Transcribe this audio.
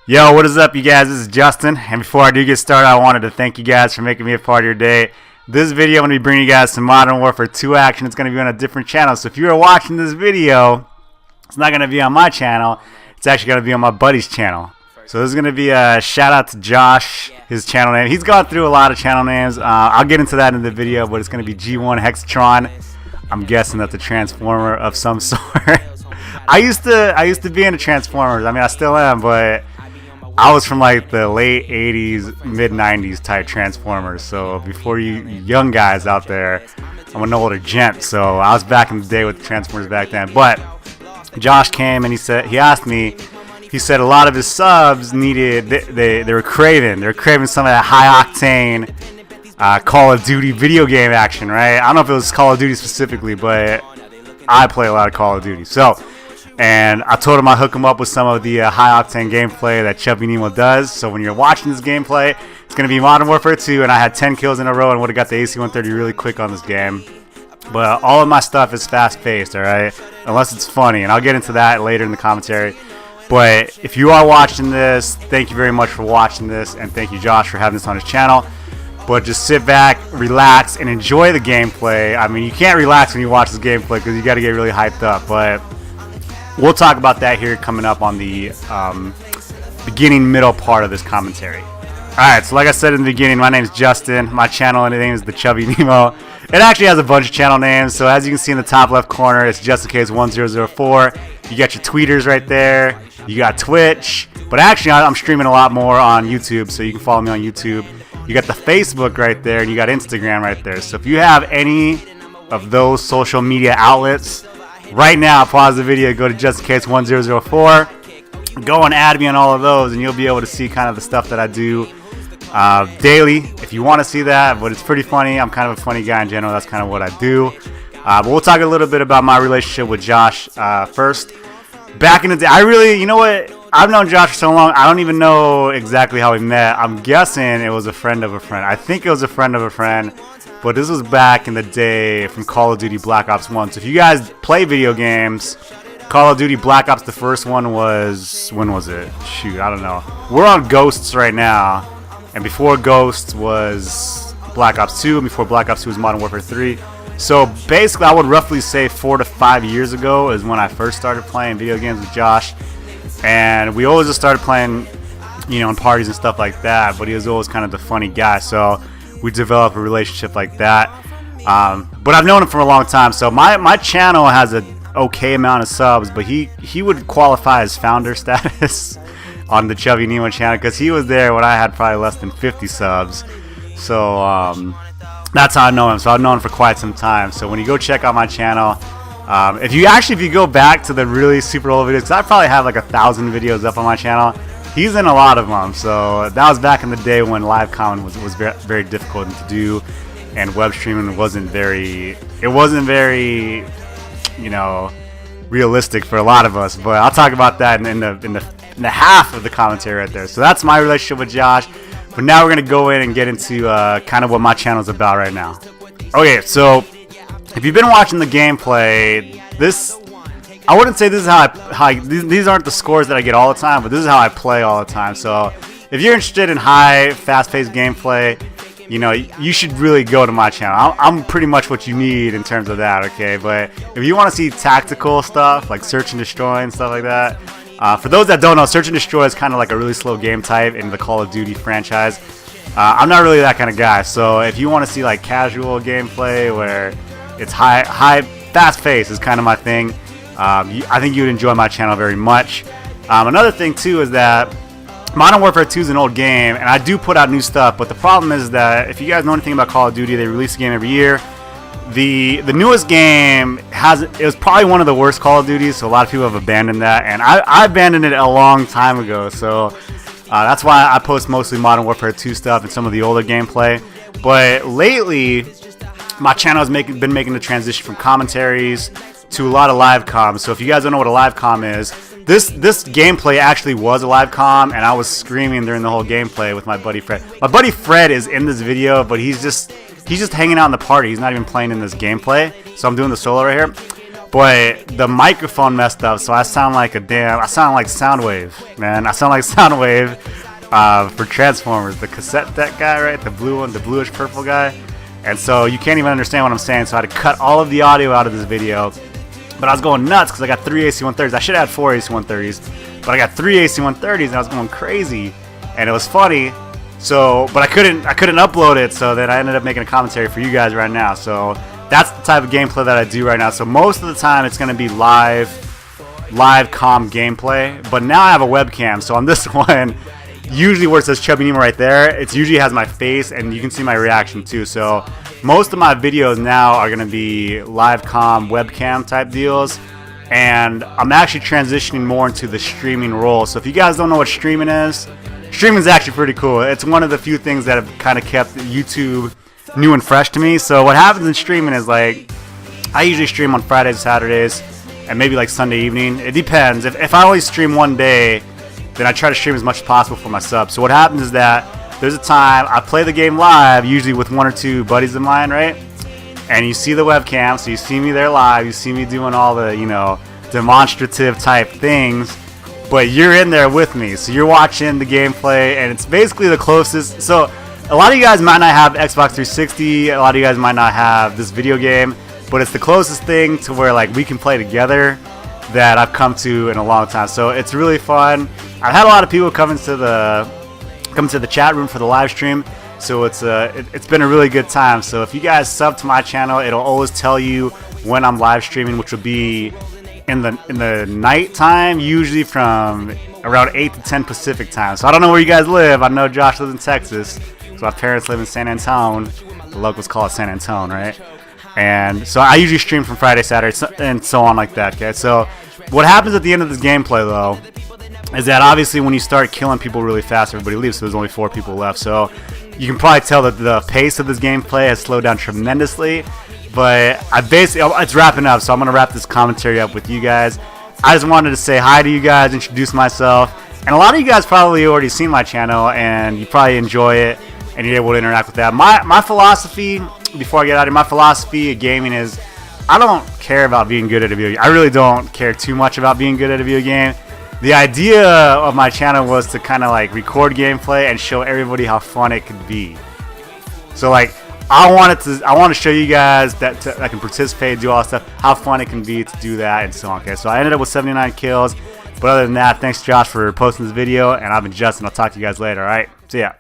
Yo, what is up, you guys? This is Justin, and before I do get started, I wanted to thank you guys for making me a part of your day. This video, I'm going to be bringing you guys some Modern Warfare 2 action. It's going to be on a different channel, so if you are watching this video, it's not going to be on my channel. It's actually going to be on my buddy's channel. So this is going to be a shout out to Josh, his channel name. He's gone through a lot of channel names. I'll get into that in the video, but it's going to be G1 Hexatron. I'm guessing that's a transformer of some sort. I used to be into Transformers. I mean, I still am, but I was from like the late 80s, mid 90s type Transformers. So before you young guys out there, I'm an older gent. So I was back in the day with the Transformers back then. But Josh came and he asked me. He said a lot of his subs needed, they were craving some of that high octane Call of Duty video game action, right? I don't know if it was Call of Duty specifically, but I play a lot of Call of Duty. And I told him I'd hook him up with some of the high octane gameplay that Chubby Nemo does. So when you're watching this gameplay, it's going to be Modern Warfare 2, and I had 10 kills in a row and would have got the AC-130 really quick on this game. But all of my stuff is fast-paced, alright? Unless it's funny, and I'll get into that later in the commentary. But if you are watching this, thank you very much for watching this, and thank you, Josh, for having this on his channel. But just sit back, relax, and enjoy the gameplay. I mean, you can't relax when you watch this gameplay because you got to get really hyped up, but we'll talk about that here coming up on the beginning, middle part of this commentary. Alright, so like I said in the beginning, my name is Justin. My channel name is the Chubby Nemo. It actually has a bunch of channel names, so as you can see in the top left corner, it's JustinCase1004. You got your tweeters right there. You got Twitch. But actually, I'm streaming a lot more on YouTube, so you can follow me on YouTube. You got the Facebook right there, and you got Instagram right there. So if you have any of those social media outlets, right now, pause the video, go to JustinCase1004. Go and add me on all of those, and you'll be able to see kind of the stuff that I do daily, if you want to see that. But it's pretty funny. I'm kind of a funny guy in general. That's kind of what I do. But we'll talk a little bit about my relationship with Josh first. Back in the day, you know what? I've known Josh for so long, I don't even know exactly how we met. I'm guessing it was a friend of a friend. I think it was a friend of a friend. But this was back in the day from Call of Duty Black Ops 1. So if you guys play video games, Call of Duty Black Ops, the first one was, when was it? Shoot, I don't know. We're on Ghosts right now. And before Ghosts was Black Ops 2. And before Black Ops 2 was Modern Warfare 3. So basically, I would roughly say 4 to 5 years ago is when I first started playing video games with Josh. And we always just started playing, you know, in parties and stuff like that. But he was always kind of the funny guy. So we developed a relationship like that. But I've known him for a long time. So my channel has an okay amount of subs. But he would qualify as founder status on the Chubby Nemo channel. Because he was there when I had probably less than 50 subs. So that's how I know him. So I've known him for quite some time. So when you go check out my channel, if you go back to the really super old videos, because I probably have like 1,000 videos up on my channel, he's in a lot of them. So that was back in the day when live comment was very, very difficult to do, and web streaming wasn't very, you know, realistic for a lot of us. But I'll talk about that in the half of the commentary right there. So that's my relationship with Josh. But now we're gonna go in and get into kind of what my channel is about right now. Okay, so if you've been watching the gameplay, I wouldn't say this is how these aren't the scores that I get all the time, but this is how I play all the time. So if you're interested in high, fast-paced gameplay, you know, you should really go to my channel. I'm pretty much what you need in terms of that, okay? But if you want to see tactical stuff, like search and destroy and stuff like that, for those that don't know, search and destroy is kind of like a really slow game type in the Call of Duty franchise. I'm not really that kind of guy. So if you want to see like casual gameplay where it's high, fast-paced is kind of my thing. I think you'd enjoy my channel very much. Another thing too is that Modern Warfare 2 is an old game, and I do put out new stuff. But the problem is that if you guys know anything about Call of Duty, they release a game every year. The newest game it was probably one of the worst Call of Duties, so a lot of people have abandoned that, and I abandoned it a long time ago. So that's why I post mostly Modern Warfare 2 stuff and some of the older gameplay. But lately, my channel has been making the transition from commentaries to a lot of live comms. So if you guys don't know what a live comm is, this gameplay actually was a live comm, and I was screaming during the whole gameplay with my buddy Fred. My buddy Fred is in this video, but he's just hanging out in the party. He's not even playing in this gameplay. So I'm doing the solo right here. but the microphone messed up, so I sound like Soundwave, man. I sound like Soundwave for Transformers, the cassette deck guy, right? The blue one, the bluish purple guy. And so you can't even understand what I'm saying, so I had to cut all of the audio out of this video. But I was going nuts because I got 3 AC-130s. I should have had 4 AC-130s, but I got 3 AC-130s and I was going crazy. And it was funny. So, but I couldn't upload it, so then I ended up making a commentary for you guys right now. So that's the type of gameplay that I do right now. So most of the time it's gonna be live comm gameplay. But now I have a webcam, so on this one, usually where it says Chubby Nemo right there, it usually has my face and you can see my reaction too. So most of my videos now are gonna be live comm webcam type deals. And I'm actually transitioning more into the streaming role. So if you guys don't know what streaming is actually pretty cool. It's one of the few things that have kind of kept YouTube new and fresh to me. So what happens in streaming is, like, I usually stream on Fridays, Saturdays, and maybe like Sunday evening. It depends. If I only stream one day, then I try to stream as much as possible for my subs. So what happens is that there's a time I play the game live, usually with 1 or 2 buddies of mine, right? And you see the webcam, so you see me there live, you see me doing all the, you know, demonstrative type things, but you're in there with me, so you're watching the gameplay, and it's basically the closest. So a lot of you guys might not have Xbox 360, a lot of you guys might not have this video game, but it's the closest thing to where, like, we can play together that I've come to in a long time. So it's really fun. I've had a lot of people come to the chat room for the live stream, so it's been a really good time. So if you guys sub to my channel, it'll always tell you when I'm live streaming, which will be in the night time, usually from around 8 to 10 Pacific time. So I don't know where you guys live. I know Josh lives in Texas, so my parents live in San Antonio. The locals call it San Antonio, right? And so I usually stream from Friday, Saturday, and so on like that. Okay, so what happens at the end of this gameplay though is that obviously when you start killing people really fast, everybody leaves, so there's only 4 people left. So you can probably tell that the pace of this gameplay has slowed down tremendously. But it's wrapping up, so I'm gonna wrap this commentary up with you guys. I just wanted to say hi to you guys, introduce myself, and a lot of you guys probably already seen my channel and you probably enjoy it and you're able to interact with that. My philosophy, before I get out of here, my philosophy of gaming is I don't care about being good at a video game. I really don't care too much about being good at a video game. The idea of my channel was to kind of like record gameplay and show everybody how fun it could be. So like, I want to show you guys that I can participate, do all that stuff, how fun it can be to do that, and so on. Okay, so I ended up with 79 kills. But other than that, thanks Josh for posting this video, and I've been Justin. I'll talk to you guys later. All right, see ya.